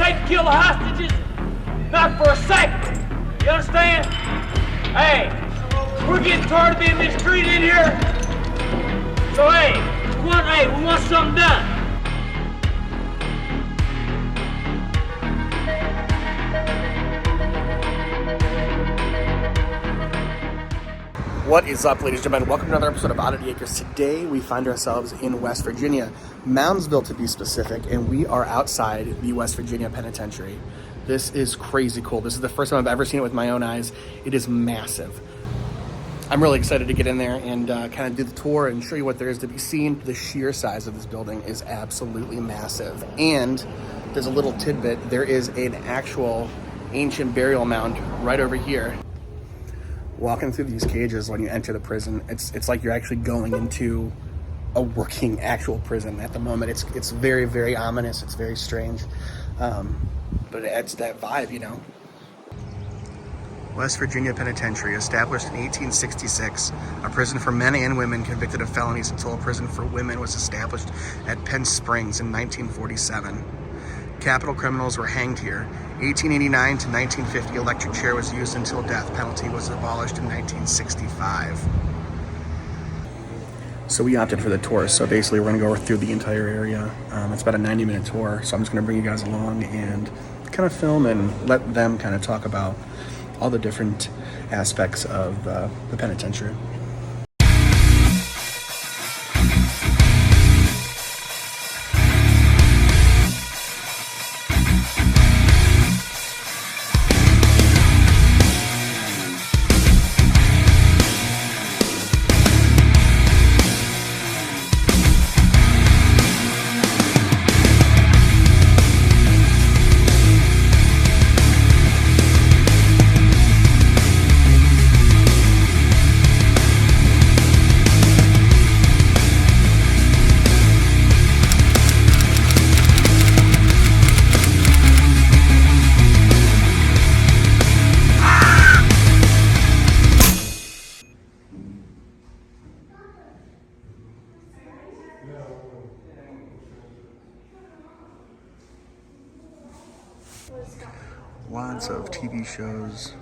hesitate to kill the hostages? Not for a second. You understand? Hey, we're getting tired of being mistreated in here. So hey, we want something done. What is up, ladies and gentlemen? Welcome to another episode of Oddity Acres. Today we find ourselves in West Virginia, Moundsville to be specific, and we are outside the West Virginia Penitentiary. This is crazy cool. This is the first time I've ever seen it with my own eyes. It is massive. I'm really excited to get in there and kind of do the tour and show you what there is to be seen. The sheer size of this building is absolutely massive. And there's a little tidbit. There is an actual ancient burial mound right over here. Walking through these cages when you enter the prison, it's like you're actually going into a working actual prison at the moment. It's very, very ominous. It's very strange, but it adds that vibe, you know. West Virginia Penitentiary, established in 1866, a prison for men and women convicted of felonies until a prison for women was established at Penn Springs in 1947. Capital criminals were hanged here. 1889 to 1950, electric chair was used until death penalty was abolished in 1965. So we opted for the tour. So basically we're gonna go through the entire area. It's about a 90-minute tour. So I'm just gonna bring you guys along and kind of film and let them kind of talk about all the different aspects of the penitentiary. Lots of TV shows,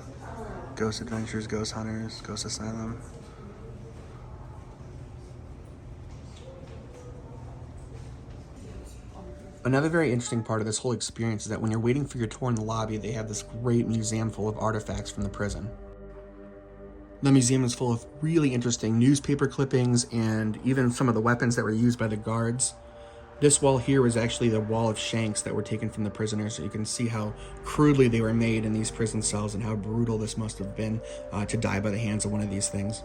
Ghost Adventures, Ghost Hunters, Ghost Asylum. Another very interesting part of this whole experience is that when you're waiting for your tour in the lobby, they have this great museum full of artifacts from the prison. The museum is full of really interesting newspaper clippings and even some of the weapons that were used by the guards. This wall here was actually the wall of shanks that were taken from the prisoners, so you can see how crudely they were made in these prison cells and how brutal this must have been to die by the hands of one of these things.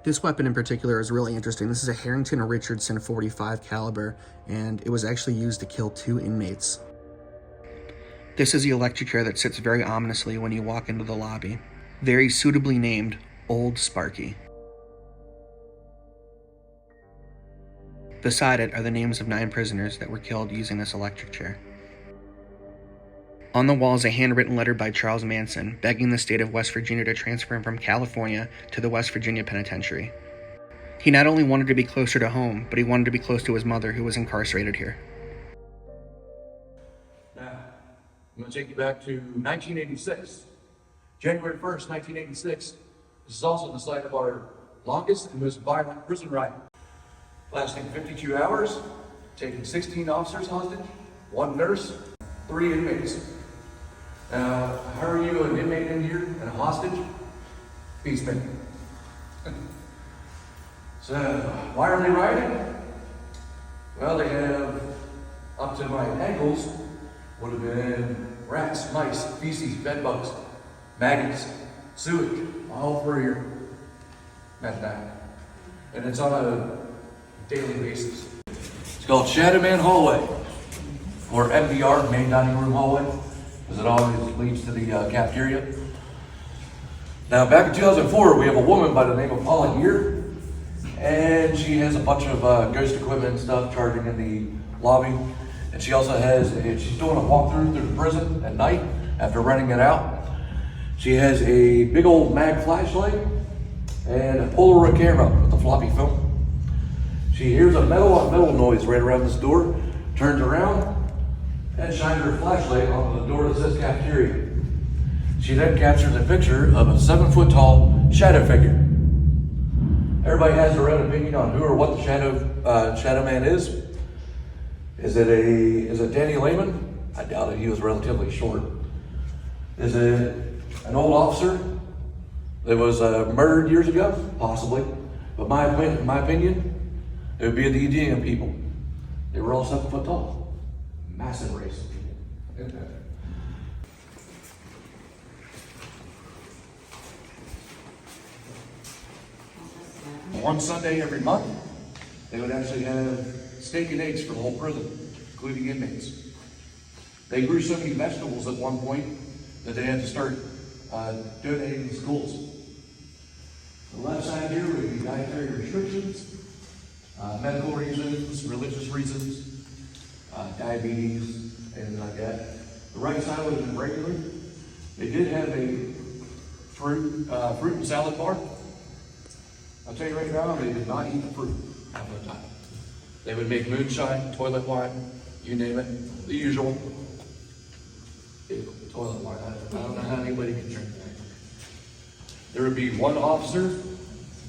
This weapon in particular is really interesting. This is a Harrington Richardson .45 caliber, and it was actually used to kill 2 inmates. This is the electric chair that sits very ominously when you walk into the lobby. Very suitably named Old Sparky. Beside it are the names of 9 prisoners that were killed using this electric chair. On the wall is a handwritten letter by Charles Manson begging the state of West Virginia to transfer him from California to the West Virginia Penitentiary. He not only wanted to be closer to home, but he wanted to be close to his mother, who was incarcerated here. Now, I'm going to take you back to 1986. January 1st, 1986. This is also the site of our longest and most violent prison riot, lasting 52 hours, taking 16 officers hostage, 1 nurse, 3 inmates. Now, how are you an inmate in here and a hostage? Peacemaker. So, why are they rioting? Well, they have, up to my ankles, would have been rats, mice, feces, bedbugs, maggots, sewage, all through here. Imagine that. And it's on a daily basis. It's called Shadow Man Hallway, or MDR, Main Dining Room Hallway, because it always leads to the cafeteria. Now, back in 2004, we have a woman by the name of Paula here, and she has a bunch of ghost equipment and stuff charging in the lobby, and she also has, she's doing a walkthrough through the prison at night after renting it out. She has a big old mag flashlight and a Polaroid camera with a floppy film. She hears a metal on metal noise right around this door, turns around, and shines her flashlight onto the door that says cafeteria. She then captures a picture of a 7-foot-tall shadow figure. Everybody has their own opinion on who or what the shadow man is. Is it Danny Lehman? I doubt it. He was relatively short. Is it an old officer that was murdered years ago? Possibly. But in my opinion, it would be the Indian people. They were all 7 foot tall. Massive race of people. One Sunday every month, they would actually have steak and eggs for the whole prison, including inmates. They grew so many vegetables at one point that they had to start donating to schools. The left side here would be dietary restrictions, medical reasons, religious reasons, diabetes, anything like that. The right side would have been regular. They did have a fruit and salad bar. I'll tell you right now, they did not eat the fruit half the time. They would make moonshine, toilet wine, you name it, the usual. Toilet wine, I don't know how anybody can drink that. There would be one officer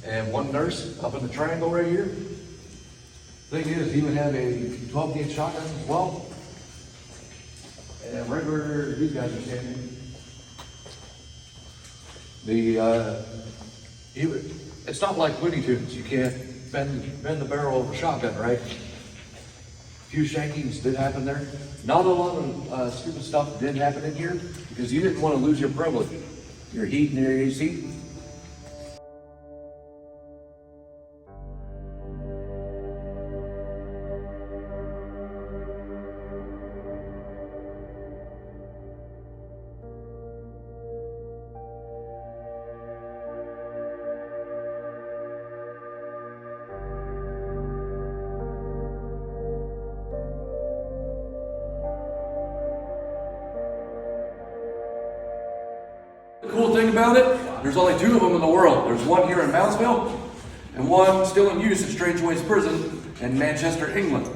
and one nurse up in the triangle right here. Thing is, he would have a 12-gauge shotgun as well. And right where these guys are standing, it's not like Looney Tunes. You can't bend the barrel of a shotgun, right? A few shankings did happen there. Not a lot of stupid stuff did happen in here because you didn't want to lose your privilege, your heat and your AC. The cool thing about it, there's only 2 of them in the world. There's one here in Moundsville and one still in use at Strange Ways Prison in Manchester, England.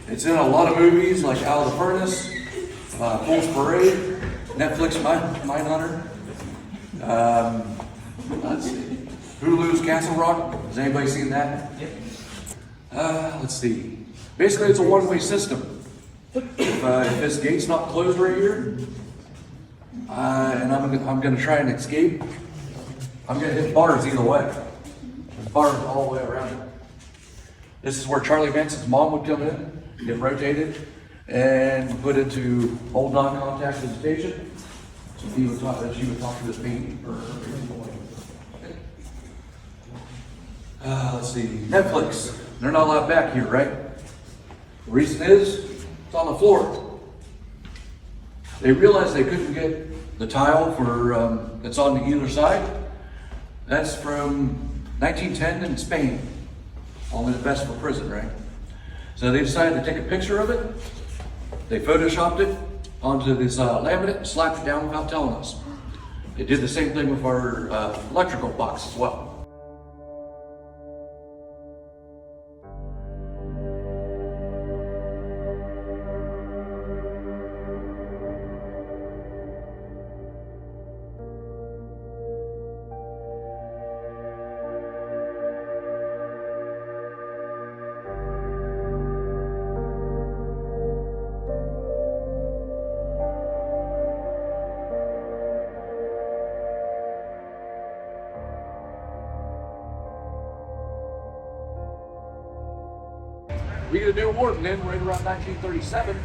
It's in a lot of movies like Out of the Furnace, Fool's Parade, Netflix Mindhunter. Let's see. Hulu's Castle Rock. Has anybody seen that? Let's see. Basically, it's a one-way system. If this gate's not closed right here, and I'm going to try and escape, I'm going to hit bars either way. There's bars all the way around it. This is where Charlie Manson's mom would come in, get rotated, and put into hold non-contact visitation. So she would talk to this baby. Let's see, Netflix. They're not allowed back here, right? The reason is, it's on the floor. They realized they couldn't get the tile for that's on the either side. That's from 1910 in Spain. Only the best for prison, right? So they decided to take a picture of it. They photoshopped it onto this laminate and slapped it down without telling us. They did the same thing with our electrical box as well. We get a new warden in right around 1937,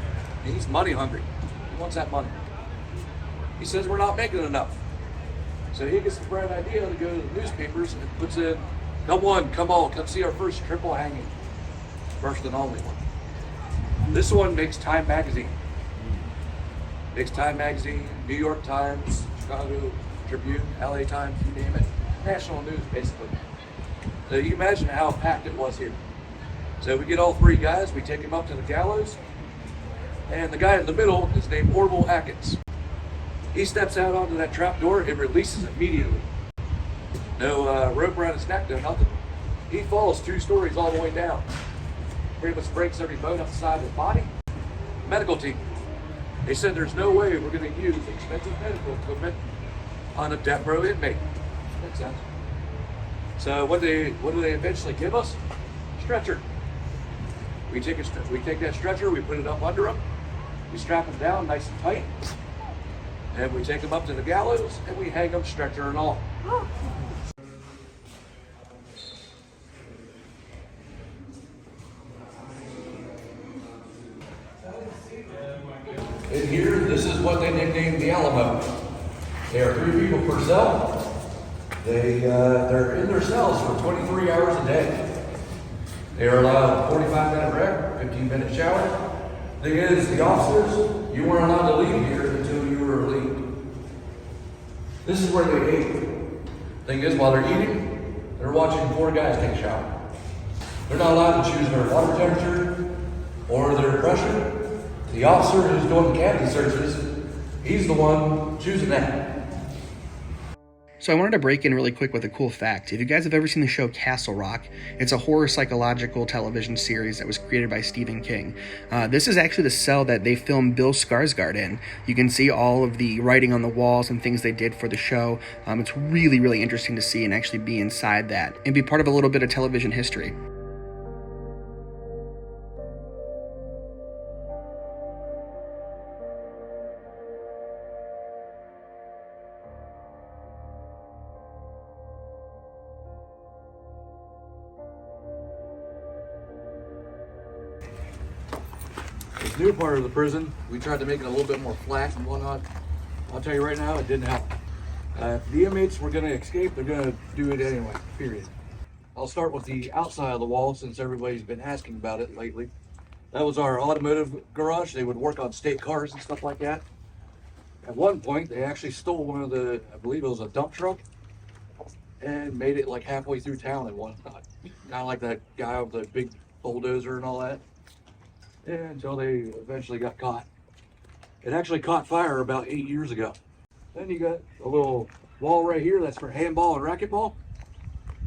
and he's money hungry. He wants that money. He says we're not making enough. So he gets the bright idea to go to the newspapers and puts in, come on, come see our first triple hanging. First and only one. This one makes Time Magazine. Makes Time Magazine, New York Times, Chicago Tribune, LA Times, you name it. National news, basically. So you can imagine how packed it was here. So we get all 3 guys, we take them up to the gallows, and the guy in the middle is named Orville Atkins. He steps out onto that trap door and releases immediately. No rope around his neck, no nothing. He falls 2 stories all the way down. Pretty much breaks every bone up the side of his body. Medical team. They said there's no way we're going to use expensive medical equipment on a death row inmate. Makes sense. So what do they eventually give us? Stretcher. We take that stretcher, we put it up under him, we strap him down nice and tight, and we take him up to the gallows and we hang him stretcher and all. In here, this is what they nicknamed the Alamo. There are 3 people per cell. They're in their cells for 23 hours a day. They are allowed a 45-minute break, 15-minute shower. Thing is, the officers, you weren't allowed to leave here until you were relieved. This is where they ate. Thing is, while they're eating, they're watching 4 guys take a shower. They're not allowed to choose their water temperature or their pressure. The officer who's doing the cavity searches, he's the one choosing that. So I wanted to break in really quick with a cool fact. If you guys have ever seen the show Castle Rock, it's a horror psychological television series that was created by Stephen King. This is actually the cell that they filmed Bill Skarsgård in. You can see all of the writing on the walls and things they did for the show. It's really, really interesting to see and actually be inside that and be part of a little bit of television history. This new part of the prison, we tried to make it a little bit more flat and whatnot. I'll tell you right now, it didn't help. If the inmates were going to escape, they're going to do it anyway, period. I'll start with the outside of the wall since everybody's been asking about it lately. That was our automotive garage. They would work on state cars and stuff like that. At one point, they actually stole one of the, I believe it was a dump truck, and made it like halfway through town and whatnot. Kind of like that guy with the big bulldozer and all that. Until they eventually got caught. It actually caught fire about 8 years ago. Then you got a little wall right here that's for handball and racquetball.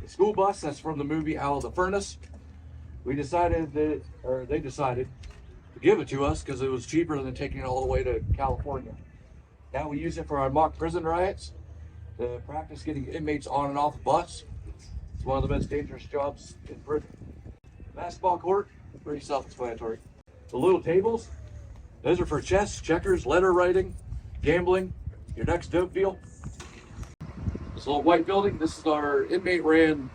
The school bus, that's from the movie Out of the Furnace. They decided to give it to us because it was cheaper than taking it all the way to California. Now we use it for our mock prison riots to practice getting inmates on and off the bus. It's one of the most dangerous jobs in prison. Basketball court, pretty self-explanatory. The little tables, those are for chess, checkers, letter writing, gambling, your next dope deal. This little white building, this is our inmate ran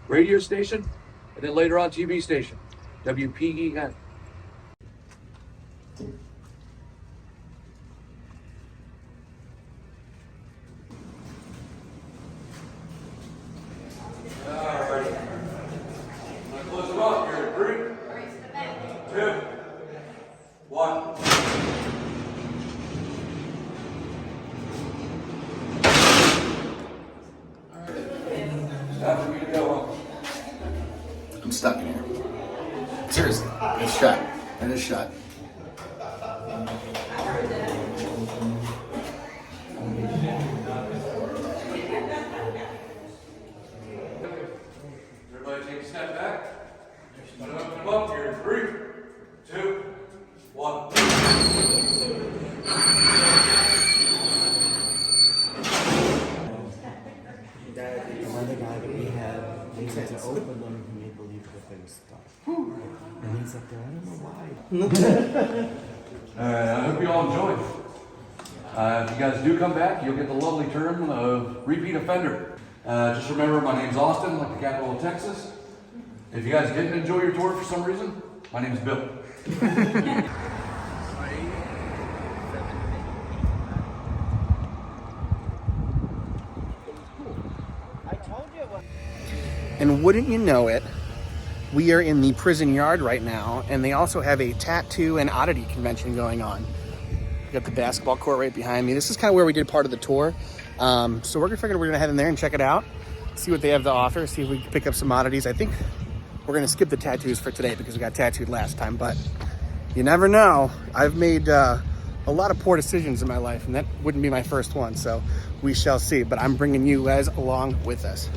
radio station, and then later on TV station, WPEN. Alrighty. I'm gonna close it off here in 3, 2, 1. Time for me to go home. I'm stuck in here. Seriously, it's shut. It is shut. Everybody take a step back. I'm going to open them up here in 3, 2, 1. Another guy that we had, we had to open them and he believed that they were stuck. And he's up there, I don't know why. Alright, I hope you all enjoyed. If you guys do come back, you'll get the lovely term of repeat offender. Just remember, my name's Austin, like the capital of Texas. If you guys didn't enjoy your tour for some reason, my name's Bill. And wouldn't you know it, we are in the prison yard right now, and they also have a Tattoo and Oddity convention going on. We got the basketball court right behind me. This is kind of where we did part of the tour. So we're gonna head in there and check it out, see what they have to offer, see if we can pick up some oddities. I think we're gonna skip the tattoos for today because we got tattooed last time, but you never know. I've made a lot of poor decisions in my life, and that wouldn't be my first one, so we shall see. But I'm bringing you guys along with us.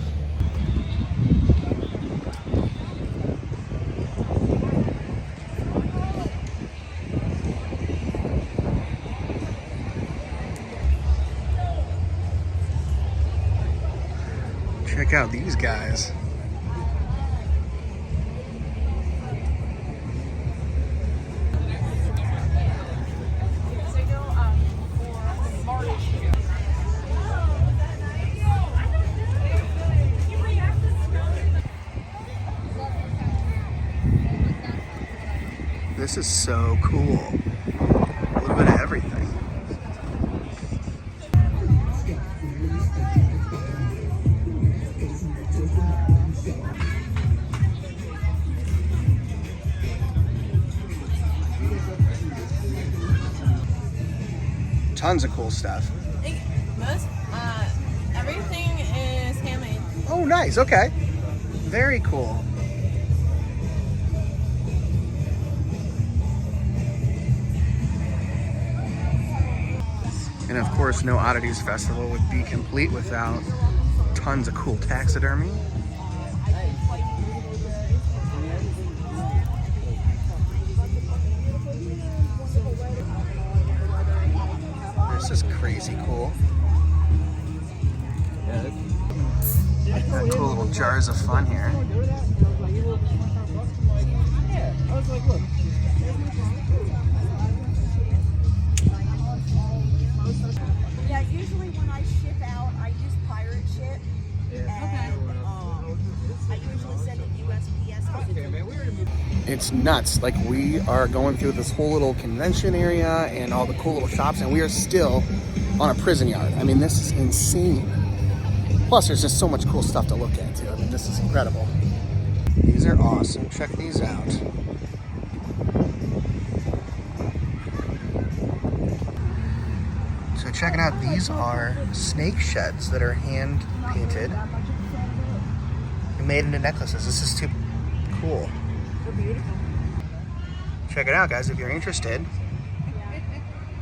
Check out these guys. This is so cool. A little bit of everything. Tons of cool stuff. Everything is handmade. Oh, nice. Okay. Very cool. And of course, no Oddities Festival would be complete without tons of cool taxidermy. This is crazy cool. Got cool little jars of fun here. Yeah, usually when I ship out, I use pirate ship. And I usually send it USPS. It's nuts. Like, we are going through this whole little convention area and all the cool little shops, and we are still on a prison yard. I mean, this is insane. Plus, there's just so much cool stuff to look at, too. I mean, this is incredible. These are awesome. Check these out. So checking out, these are snake sheds that are hand painted and made into necklaces. This is too cool. They're beautiful. Check it out, guys, if you're interested.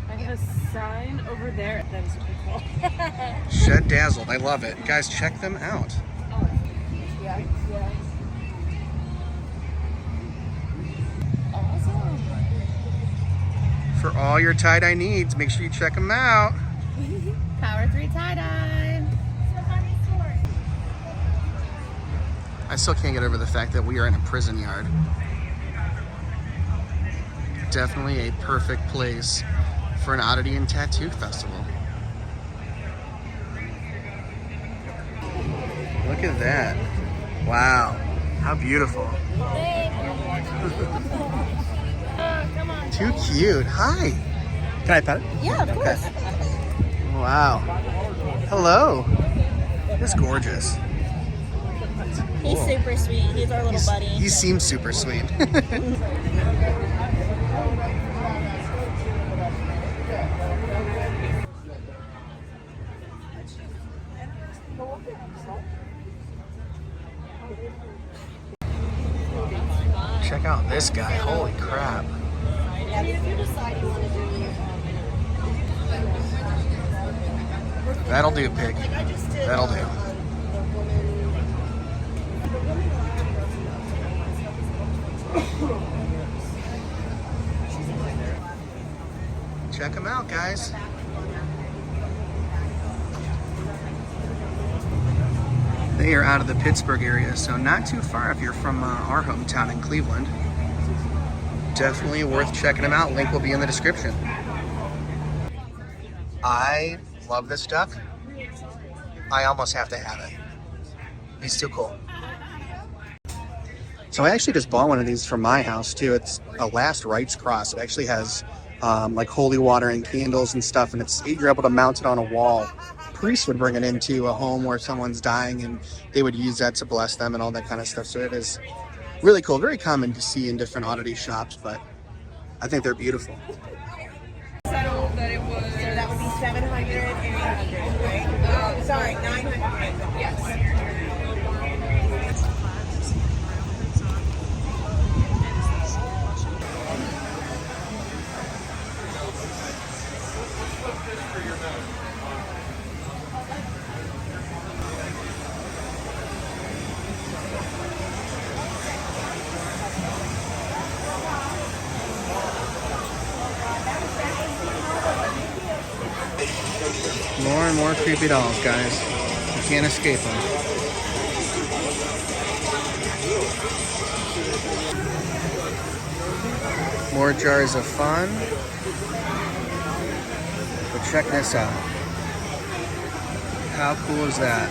I have a sign over there. That is super cool. Shed Dazzled. I love it. Guys, check them out. Yeah. Awesome. For all your tie-dye needs, make sure you check them out. Power 3 tie-dye. I still can't get over the fact that we are in a prison yard. Definitely a perfect place for an oddity and tattoo festival. Look at that. Wow. How beautiful. Too cute. Hi. Can I pet it? Yeah, of course. Wow. Hello. It's gorgeous. He's super sweet. He's our little buddy. He seems super sweet. Check out this guy. Holy crap. I mean, if you decide you want to do That'll do, pig. like I just did. That'll do. The woman. Check them out, guys. They are out of the Pittsburgh area, so not too far if you're from our hometown in Cleveland. Definitely worth checking them out. Link will be in the description. I love this duck. I almost have to have it. He's too cool. So I actually just bought one of these from my house too. It's a Last Rites cross. It actually has like holy water and candles and stuff, and you're able to mount it on a wall. Priests would bring it into a home where someone's dying, and they would use that to bless them and all that kind of stuff. So it is really cool. Very common to see in different oddity shops, but I think they're beautiful. Settled that it was. So that would be 700 and 800, right? Sorry, 900. Yes. More and more creepy dolls, guys. You can't escape them. More jars of fun. But check this out. How cool is that?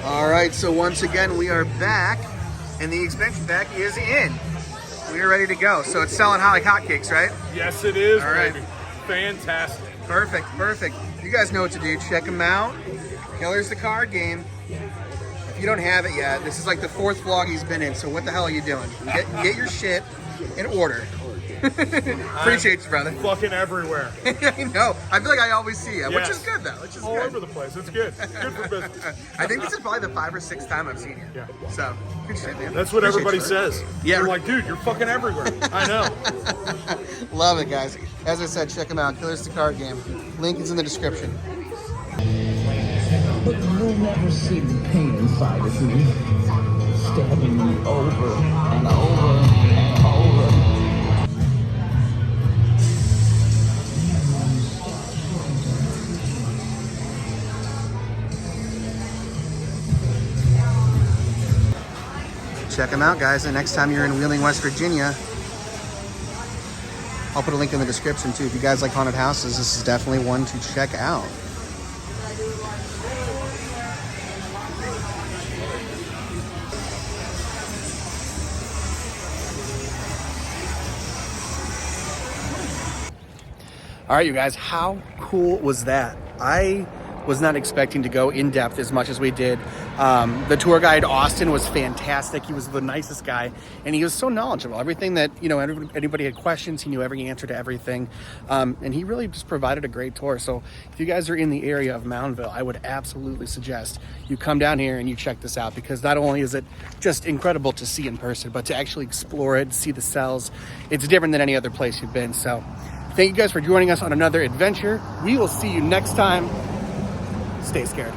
All right, so once again, we are back, and the expansion pack is in. We are ready to go. So it's selling hot like hotcakes, right? Yes, it is. All right. Baby. Fantastic. Perfect, perfect. You guys know what to do. Check them out. Killer's the card game. If you don't have it yet, this is like the 4th vlog he's been in, so what the hell are you doing? Get your shit in order. Appreciate you, brother. Fucking everywhere. I know. I feel like I always see you, which Yes. is good, though. Which is All good. over the place. It's good. Good for business. I think this is probably the 5th or 6th time I've seen you. Yeah. So, good shit, man. That's what Appreciate everybody you, brother. says. Yeah. They're like, dude, you're fucking everywhere. I know. Love it, guys. As I said, check them out. Killer's the card game. Link is in the description. But you'll never see the pain inside of me, stabbing me over and over and over. Check them out, guys. And next time you're in Wheeling, West Virginia, I'll put a link in the description, too. If you guys like haunted houses, this is definitely one to check out. All right, you guys, how cool was that? I was not expecting to go in depth as much as we did. The tour guide, Austin, was fantastic. He was the nicest guy, and he was so knowledgeable. Everything that, anybody had questions, he knew every answer to everything. And he really just provided a great tour. So if you guys are in the area of Moundsville, I would absolutely suggest you come down here and you check this out, because not only is it just incredible to see in person, but to actually explore it, see the cells. It's different than any other place you've been. So thank you guys for joining us on another adventure. We will see you next time. Stay scared.